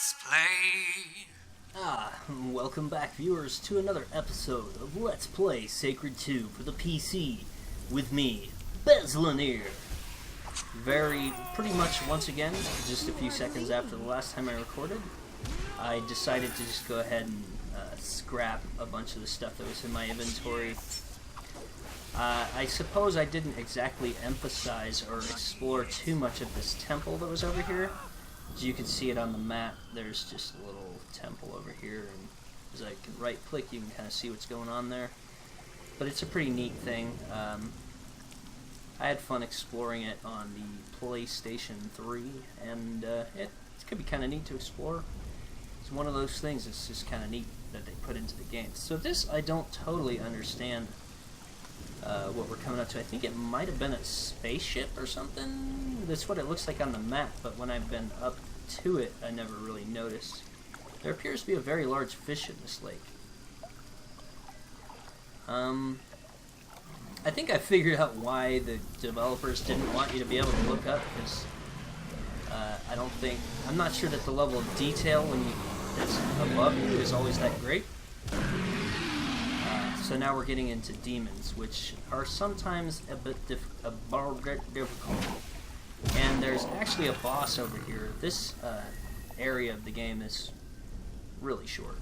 Let's play. Welcome back, viewers, to another episode of Let's Play Sacred 2 for the PC with me, Bezlonir. Pretty much once again, just a few seconds after the last time I recorded, I decided to just go ahead and scrap a bunch of the stuff that was in my inventory. I suppose I didn't exactly emphasize or explore too much of this temple that was over here. As you can see it on the map, there's just a little temple over here, and as I can right click you can kind of see what's going on there. But it's a pretty neat thing. I had fun exploring it on the PlayStation 3, and it could be kind of neat to explore. It's one of those things that's just kind of neat that they put into the game. So this, I don't totally understand what we're coming up to. I think it might have been a spaceship or something. That's what it looks like on the map, but when I've been up to it, I never really noticed. There appears to be a very large fish in this lake. I think I figured out why the developers didn't want you to be able to look up, because I'm not sure that the level of detail when it's above you is always that great. So now we're getting into demons, which are sometimes a bit difficult. And there's actually a boss over here. This area of the game is really short.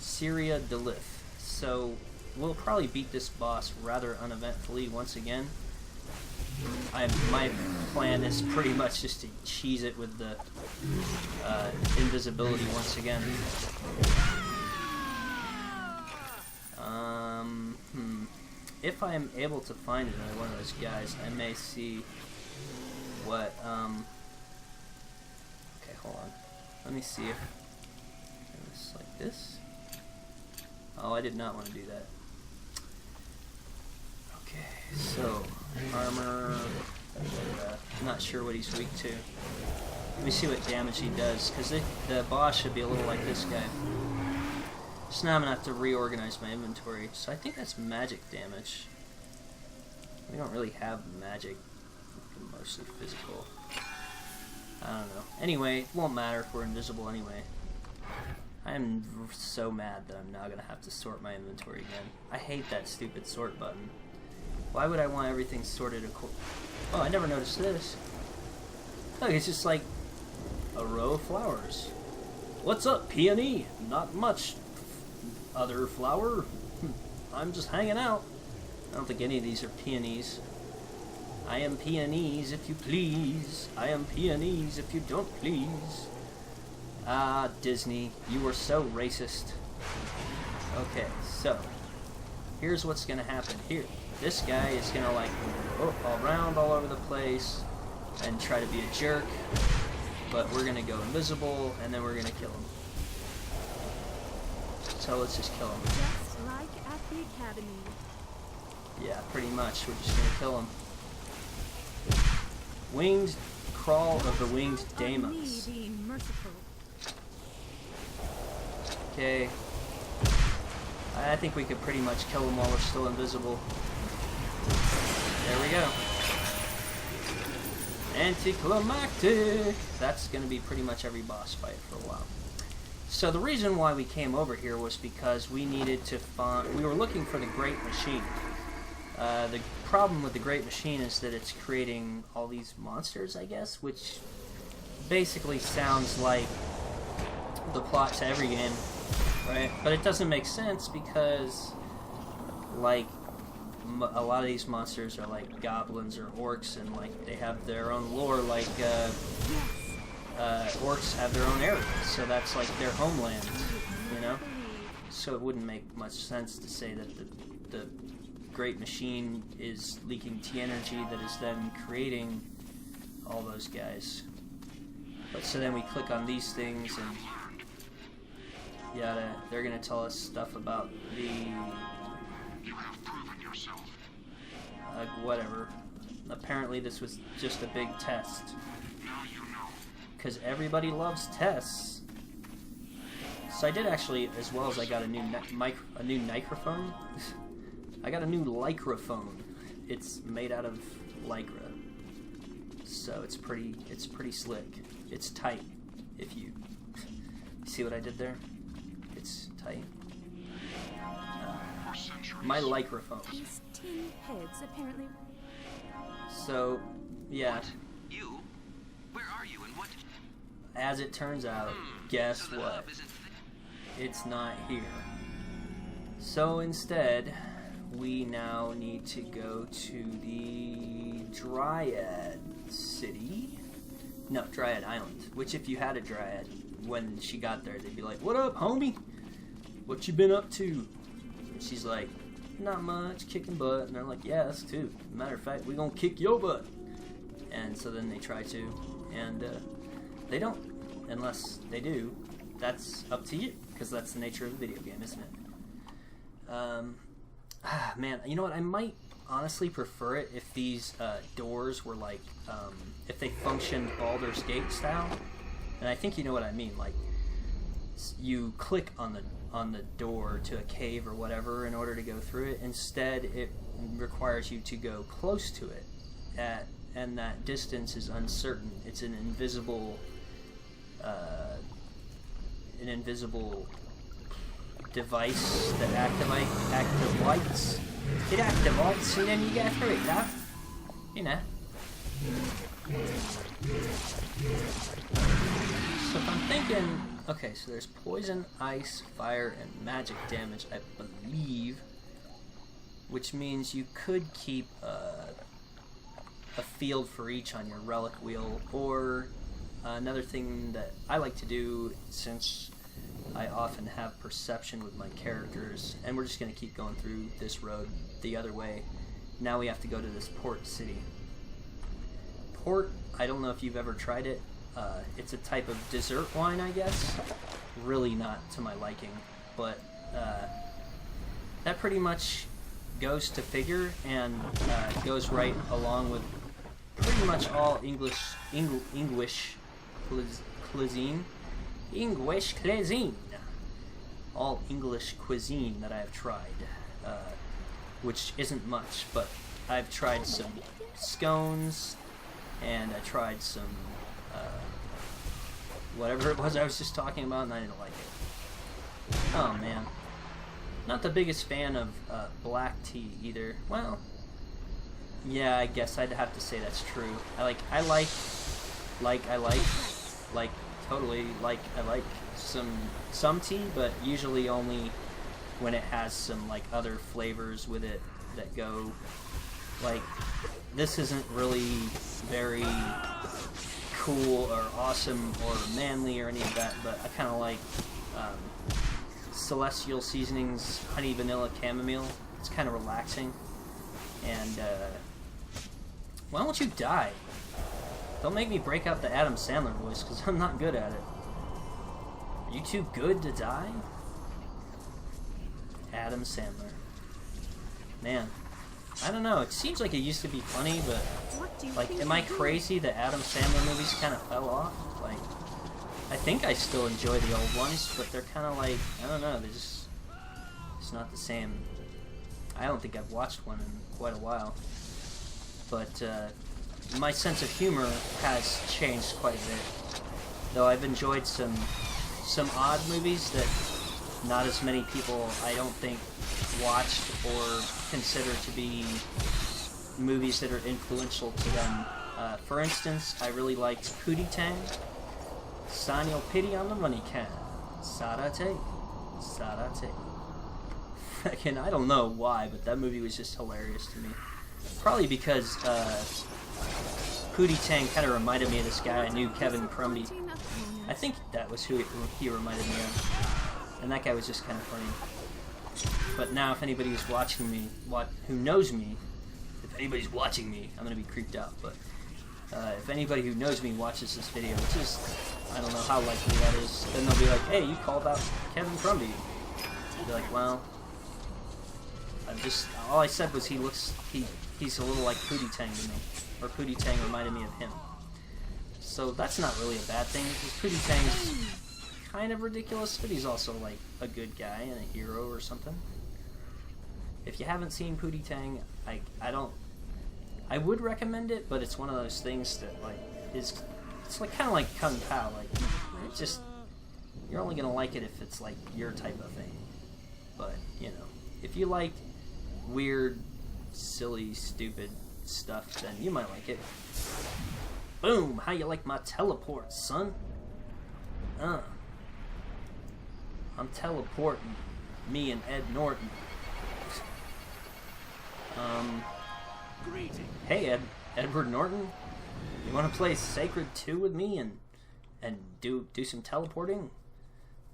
Syria Delith. So we'll probably beat this boss rather uneventfully once again. My plan is pretty much just to cheese it with the invisibility once again. If I am able to find another one of those guys, I may see what, okay, hold on. Let me see if it's like this. Oh, I did not want to do that. Okay, so, armor, not sure what he's weak to. Let me see what damage he does, because the boss should be a little like this guy. So now I'm going to have to reorganize my inventory. So I think that's magic damage. We don't really have magic. Mostly physical. I don't know. Anyway, it won't matter if we're invisible anyway. I am so mad that I'm now going to have to sort my inventory again. I hate that stupid sort button. Why would I want everything sorted according... Oh, I never noticed this. Look, it's just like a row of flowers. What's up, peony? Not much. Other flower? I'm just hanging out. I don't think any of these are peonies. I am peonies if you please. I am peonies if you don't please. Ah, Disney, you are so racist. Okay, so here's what's gonna happen here. This guy is gonna like go around all over the place and try to be a jerk, but we're gonna go invisible and then we're gonna kill him. So let's just kill him. Just like at the academy. Yeah, pretty much. We're just gonna kill him. Winged Kral of the Winged Daemons. Okay. I think we could pretty much kill him while we're still invisible. There we go. Anticlimactic! That's gonna be pretty much every boss fight for a while. So the reason why we came over here was because we needed to find... We were looking for the Great Machine. The problem with the Great Machine is that it's creating all these monsters, I guess, which basically sounds like the plot to every game, right? But it doesn't make sense because, like, a lot of these monsters are like goblins or orcs, and like they have their own lore, like orcs have their own area, so that's like their homeland, you know? So it wouldn't make much sense to say that the Great Machine is leaking T energy that is then creating all those guys. But so then we click on these things and yada, they're gonna tell us stuff about the... You have proven yourself. Whatever. Apparently this was just a big test. Now you know. Because everybody loves tests. So I did actually, as well as I got a new microphone. I got a new lycrophone. It's made out of lycra, so it's pretty slick. it's tight. If you see what I did there, it's tight. For centuries. My microphone. These tin heads apparently. So, yeah. What? You? Where are you and what? As it turns out, guess So the what? hub isn't there. It's not here. So instead, we now need to go to the Dryad City. No, Dryad Island. Which, if you had a Dryad, when she got there, they'd be like, "What up, homie? What you been up to?" And she's like, "Not much, kicking butt." And they're like, "Yeah, us too. Matter of fact, we gonna kick your butt." And so then they try to, and they don't. Unless they do, that's up to you, because that's the nature of the video game, isn't it? Man, you know what? I might honestly prefer it if these doors were like, if they functioned Baldur's Gate style. And I think you know what I mean. Like, you click on the door to a cave or whatever in order to go through it. Instead, it requires you to go close to it, and that distance is uncertain. It's an invisible device that activates. It activates, and then you get through it, yeah? You know. So if I'm thinking, okay, so there's poison, ice, fire, and magic damage, I believe, which means you could keep a field for each on your relic wheel, or another thing that I like to do, since I often have perception with my characters, and we're just going to keep going through this road the other way. Now we have to go to this port city. Port, I don't know if you've ever tried it. It's a type of dessert wine, I guess. Really not to my liking, but that pretty much goes to figure, and goes right along with pretty much all English cuisine. English cuisine. All English cuisine that I have tried, which isn't much, but I've tried some scones, and I tried some whatever it was I was just talking about, and I didn't like it. Oh man, not the biggest fan of black tea either. Well, yeah, I guess I'd have to say that's true. I like some tea, but usually only when it has some like other flavors with it that go, like, this isn't really very cool or awesome or manly or any of that, but I kind of like Celestial Seasonings honey vanilla chamomile. It's kind of relaxing. And why won't you die? Don't make me break out the Adam Sandler voice, because I'm not good at it. Are you too good to die? Adam Sandler. Man, I don't know. It seems like it used to be funny, but like, am I crazy that Adam Sandler movies kind of fell off? Like, I think I still enjoy the old ones, but they're kind of like, I don't know, it's not the same. I don't think I've watched one in quite a while. But my sense of humor has changed quite a bit. Though I've enjoyed some odd movies that not as many people, I don't think, watched or consider to be movies that are influential to them. For instance, I really liked Pootie Tang. Sign your pity on the money can. Sarate. Sarate. Again, I don't know why, but that movie was just hilarious to me. Probably because Pootie Tang kind of reminded me of this guy I knew, Kevin Crumby. I think that was who he reminded me of. And that guy was just kind of funny. But now, if anybody who's watching me, who knows me, if anybody's watching me, I'm going to be creeped out. But if anybody who knows me watches this video, which is, I don't know how likely that is, then they'll be like, "Hey, you called out Kevin Crumby." I'll be like, well, all I said was he's a little like Pootie Tang to me, or Pootie Tang reminded me of him. So that's not really a bad thing, because Pootie Tang's kind of ridiculous, but he's also like a good guy and a hero or something. If you haven't seen Pootie Tang, I would recommend it, but it's one of those things that like it's it's like kind of like Kung Pao. Like, just you're only gonna like it if it's like your type of thing. But you know, if you like weird, silly, stupid stuff, then you might like it. Boom! How you like my teleport, son? I'm teleporting me and Ed Norton. Hey, Edward Norton, you want to play Sacred 2 with me and do some teleporting?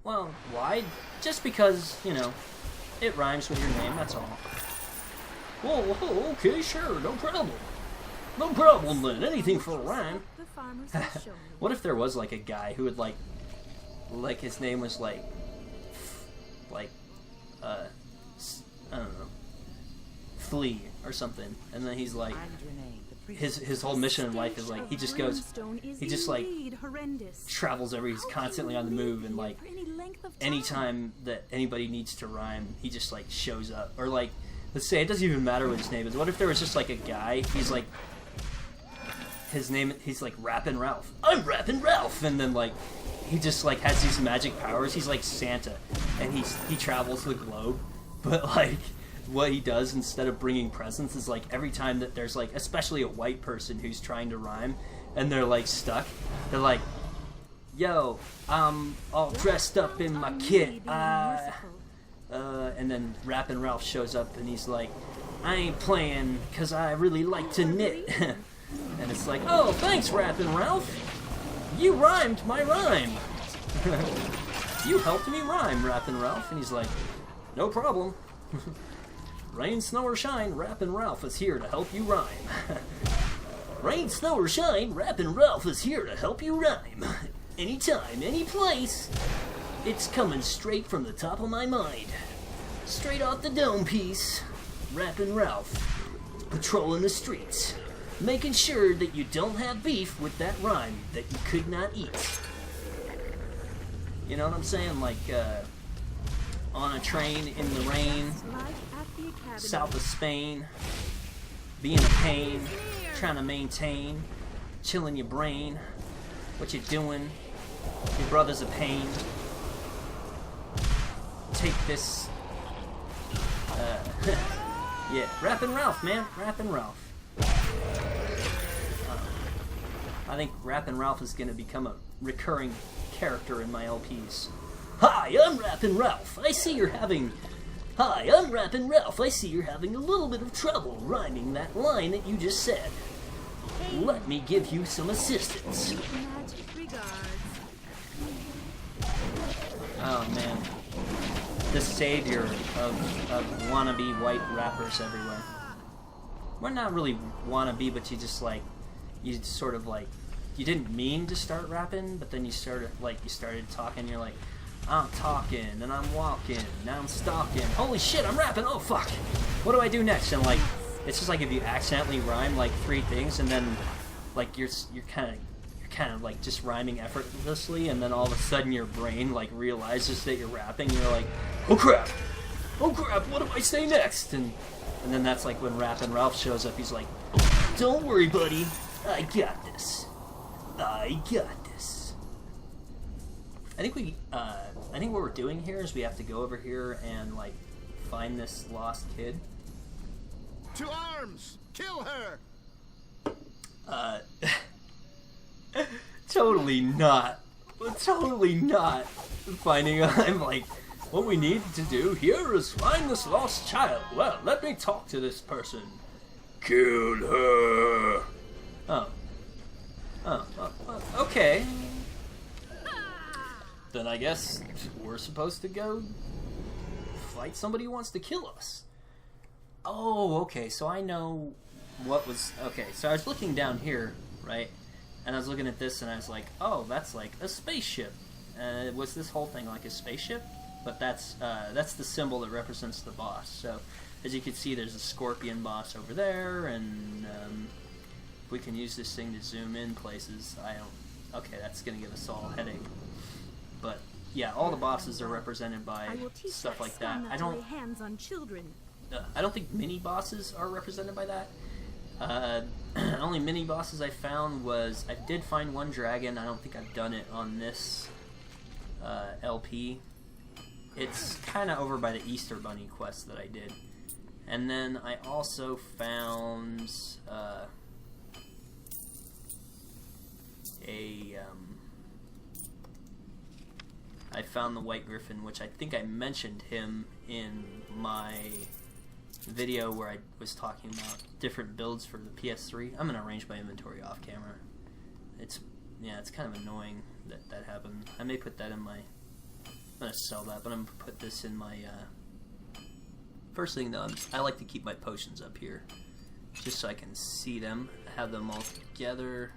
Well, why? Just because, you know, it rhymes with your name, that's all. Whoa, okay, sure, no problem. No problem then, anything for a rhyme. The farmers have shown me. What if there was like a guy who would like his name was like, I don't know, Flea or something, and then he's like, his whole mission in life is like, he just like travels everywhere, he's constantly on the move, and like, anytime that anybody needs to rhyme, he just like shows up. Or like, let's say, it doesn't even matter what his name is, what if there was just like a guy, he's like, his name, he's like Rappin' Ralph. I'm Rappin' Ralph! And then like, he just like has these magic powers. He's like Santa, and he travels the globe. But like, what he does instead of bringing presents is like every time that there's like, especially a white person who's trying to rhyme, and they're like stuck, they're like, "Yo, I'm all dressed up in my kit." And then Rappin' Ralph shows up, and he's like, "I ain't playing 'cause I really like to knit." And it's like, "Oh, thanks, Rappin' Ralph. You rhymed my rhyme." You helped me rhyme, Rappin' Ralph. And he's like, "No problem. Rain, snow, or shine, Rappin' Ralph is here to help you rhyme." Rain, snow, or shine, Rappin' Ralph is here to help you rhyme. Anytime, any place. It's coming straight from the top of my mind. Straight off the dome piece. Rappin' Ralph. Patrolling the streets. Making sure that you don't have beef with that rhyme that you could not eat. You know what I'm saying? Like, on a train in the rain, south of Spain, being a pain, trying to maintain, chilling your brain, what you doing, your brother's a pain. Take this, yeah, Rappin' Ralph, man, Rappin' Ralph. I think Rappin' Ralph is going to become a recurring character in my LPs. Hi, I'm Rappin' Ralph. I see you're having a little bit of trouble rhyming that line that you just said. Let me give you some assistance. Oh man, the savior of wannabe white rappers everywhere. Well, not really wannabe, but you just like, you sort of like, you didn't mean to start rapping, but then you started talking, you're like, I'm talking, and I'm walking, now I'm stalking, holy shit, I'm rapping, oh fuck, what do I do next? And like, it's just like if you accidentally rhyme like 3 things, and then like you're kind of like just rhyming effortlessly, and then all of a sudden your brain like realizes that you're rapping, you're like, oh crap, what do I say next? And then that's like when Rappin' Ralph shows up, he's like, don't worry buddy, I got this. I think what we're doing here is we have to go over here and like find this lost kid. To arms! Kill her! Totally not finding. I'm like, what we need to do here is find this lost child. Well, let me talk to this person. Kill her. Okay. Then I guess we're supposed to go fight somebody who wants to kill us. Oh, okay, so I know what was... Okay, so I was looking down here, right? And I was looking at this and I was like, oh, that's like a spaceship. Was this whole thing like a spaceship? But that's the symbol that represents the boss. So, as you can see, there's a scorpion boss over there, and we can use this thing to zoom in places. Okay, that's gonna give us all a headache. But yeah, all the bosses are represented by stuff like that. I don't hands on children. I don't think mini bosses are represented by that. Only mini bosses I found was, I did find one dragon. I don't think I've done it on this LP. It's kind of over by the Easter Bunny quest that I did. And then I also found I found the White Griffin, which I think I mentioned him in my video where I was talking about different builds for the PS3. I'm gonna arrange my inventory off camera. It's kind of annoying that that happened. I may put that in my. I'm gonna sell that, but I'm gonna put this in my. First thing though, I like to keep my potions up here, just so I can see them, have them all together.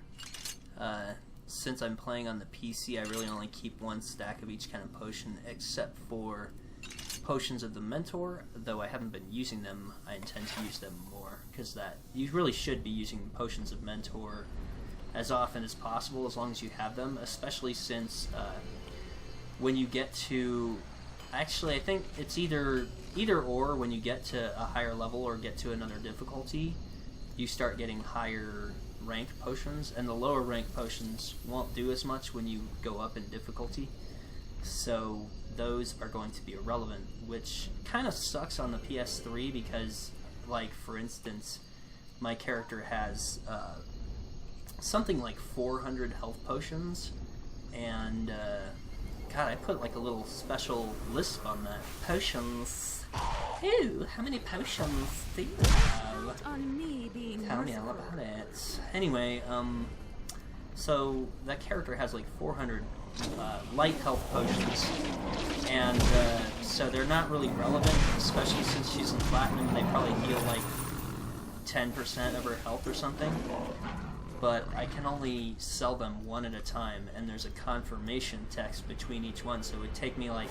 Since I'm playing on the PC, I really only keep one stack of each kind of potion, except for potions of the Mentor. Though I haven't been using them, I intend to use them more, because that you really should be using potions of Mentor as often as possible, as long as you have them, especially since when you get to, actually I think it's either or, when you get to a higher level or get to another difficulty, you start getting higher rank potions, and the lower rank potions won't do as much when you go up in difficulty, so those are going to be irrelevant, which kind of sucks on the PS3 because, like, for instance, my character has something like 400 health potions, and God, I put like a little special lisp on that. Potions. Ooh, how many potions do you have? On me being Tell me all about it. Anyway, so that character has like 400 light health potions, and so they're not really relevant, especially since she's in platinum. They probably heal like 10% of her health or something. But I can only sell them one at a time, and there's a confirmation text between each one, so it would take me like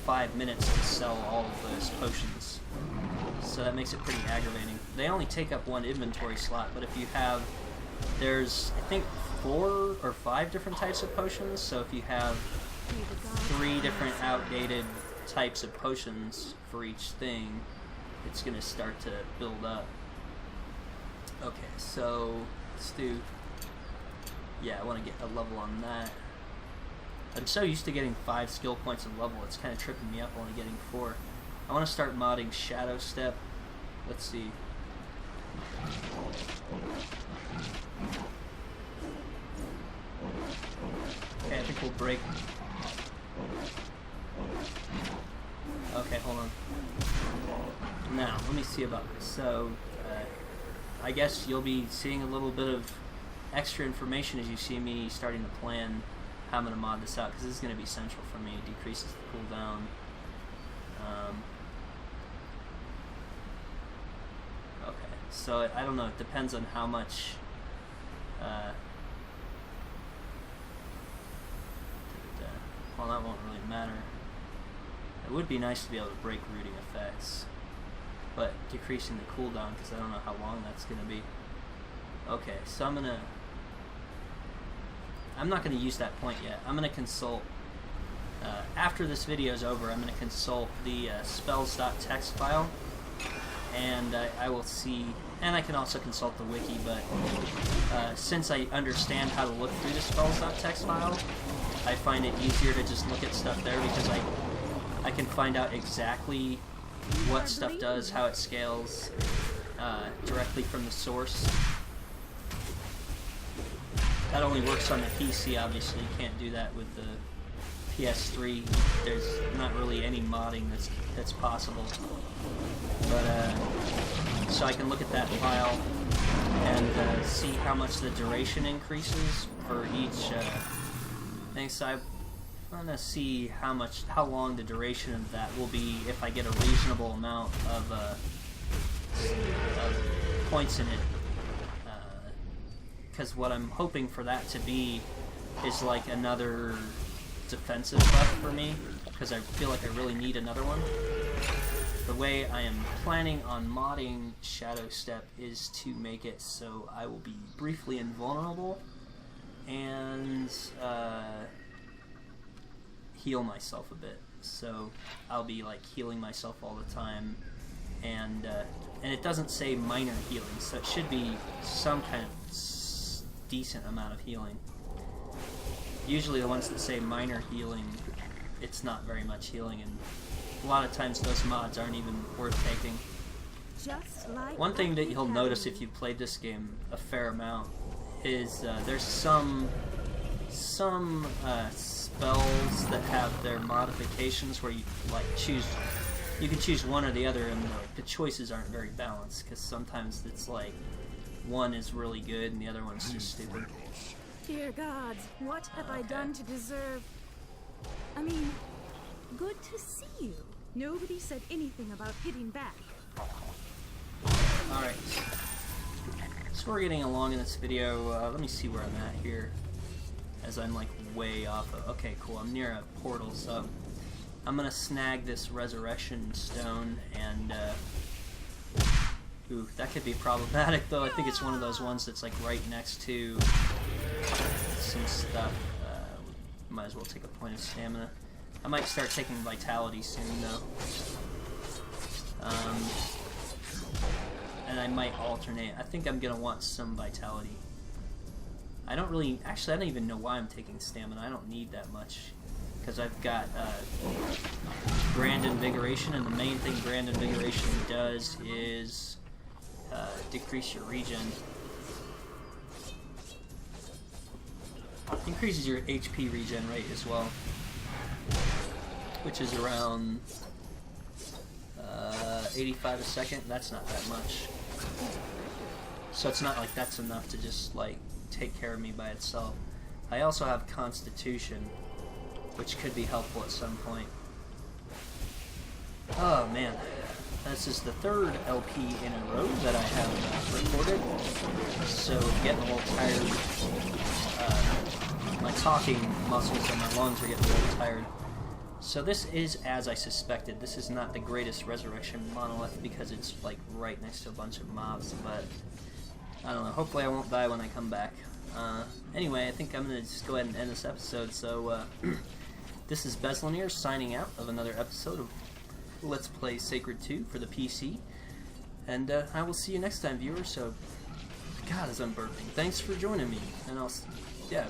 5 minutes to sell all of those potions. So that makes it pretty aggravating. They only take up one inventory slot, but if you have, there's I think 4 or 5 different types of potions, so if you have 3 different outdated types of potions for each thing, it's going to start to build up. Okay, so let's do, yeah, I want to get a level on that. I'm so used to getting 5 skill points a level, it's kind of tripping me up only getting 4. I want to start modding Shadow Step. Let's see. Okay, I think we'll break. Okay, hold on. Now, let me see about this. So, I guess you'll be seeing a little bit of extra information as you see me starting to plan how I'm going to mod this out, because this is going to be central for me. It decreases the cooldown. Okay, so I don't know, it depends on how much well, that won't really matter. It would be nice to be able to break rooting effects, but decreasing the cooldown, because I don't know how long that's going to be. Okay, so I'm not going to use that point yet. I'm going to consult, after this video is over, I'm going to consult the spells.txt file, and I will see, and I can also consult the wiki, but since I understand how to look through the spells.txt file, I find it easier to just look at stuff there, because I can find out exactly what stuff does, how it scales, directly from the source. That only works on the PC, obviously. You can't do that with the PS3. There's not really any modding that's possible. But so I can look at that file and see how much the duration increases for each thing. So I want to see how long the duration of that will be if I get a reasonable amount of points in it. Because what I'm hoping for that to be is like another defensive buff for me, because I feel like I really need another one. The way I am planning on modding Shadow Step is to make it so I will be briefly invulnerable and heal myself a bit. So I'll be like healing myself all the time, and it doesn't say minor healing, so it should be some kind of decent amount of healing. Usually the ones that say minor healing, it's not very much healing, and a lot of times those mods aren't even worth taking. Just like One thing that you'll notice if you've played this game a fair amount is there's some spells that have their modifications where you you can choose one or the other, and the choices aren't very balanced, because sometimes it's like one is really good and the other one's just stupid. Dear gods, what have I done to deserve... I mean, good to see you. Nobody said anything about hitting back. Alright, so we're getting along in this video. Let me see where I'm at here, as I'm like way off of... Okay, cool, I'm near a portal, so I'm gonna snag this resurrection stone, and ooh, that could be problematic, though. I think it's one of those ones that's like right next to some stuff. Might as well take a point of stamina. I might start taking vitality soon, though. And I might alternate. I think I'm gonna want some vitality. I don't really... Actually, I don't even know why I'm taking stamina. I don't need that much, because I've got Grand Invigoration, and the main thing Grand Invigoration does is decrease your regen. Increases your HP regen rate as well, which is around 85 a second. That's not that much. So it's not like that's enough to just like take care of me by itself. I also have Constitution, which could be helpful at some point. Oh man, this is the third LP in a row that I have recorded, so getting a little tired. My talking muscles and my lungs are getting a little tired. So this is as I suspected. This is not the greatest resurrection monolith because it's like right next to a bunch of mobs, but I don't know. Hopefully I won't die when I come back. Anyway, I think I'm going to just go ahead and end this episode. So this is Bezlonir signing out of another episode of Let's Play Sacred 2 for the PC. And I will see you next time, viewers. So, God, as I'm burping. Thanks for joining me. And yeah.